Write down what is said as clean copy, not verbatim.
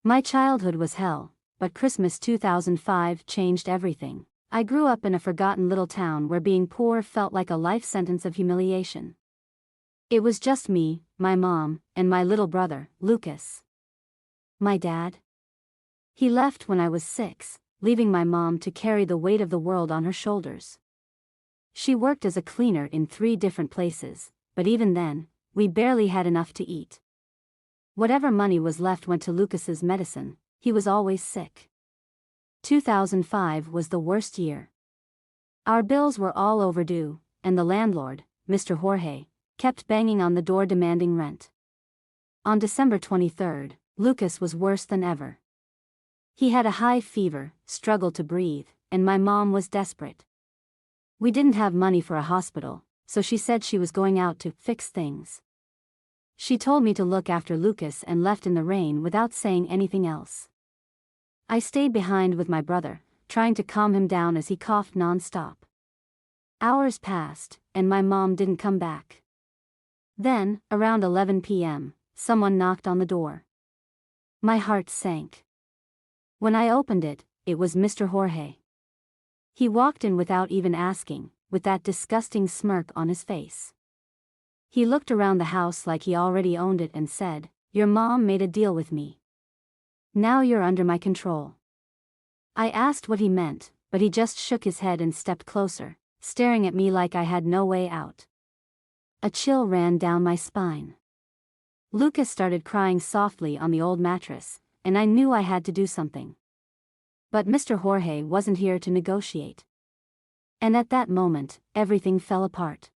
My childhood was hell, but Christmas 2005 changed everything. I grew up in a forgotten little town where being poor felt like a life sentence of humiliation. It was just me, my mom, and my little brother, Lucas. My dad? He left when I was 6, leaving my mom to carry the weight of the world on her shoulders. She worked as a cleaner in 3 different places, but even then, we barely had enough to eat. Whatever money was left went to Lucas's medicine. He was always sick. 2005 was the worst year. Our bills were all overdue, and the landlord, Mr. Jorge, kept banging on the door demanding rent. On December 23, Lucas was worse than ever. He had a high fever, struggled to breathe, and my mom was desperate. We didn't have money for a hospital, so she said she was going out to fix things. She told me to look after Lucas and left in the rain without saying anything else. I stayed behind with my brother, trying to calm him down as he coughed non-stop. Hours passed, and my mom didn't come back. Then, around 11 p.m., someone knocked on the door. My heart sank. When I opened it, it was Mr. Jorge. He walked in without even asking, with that disgusting smirk on his face. He looked around the house like he already owned it and said, "Your mom made a deal with me. Now you're under my control." I asked what he meant, but he just shook his head and stepped closer, staring at me like I had no way out. A chill ran down my spine. Lucas started crying softly on the old mattress, and I knew I had to do something. But Mr. Jorge wasn't here to negotiate. And at that moment, everything fell apart.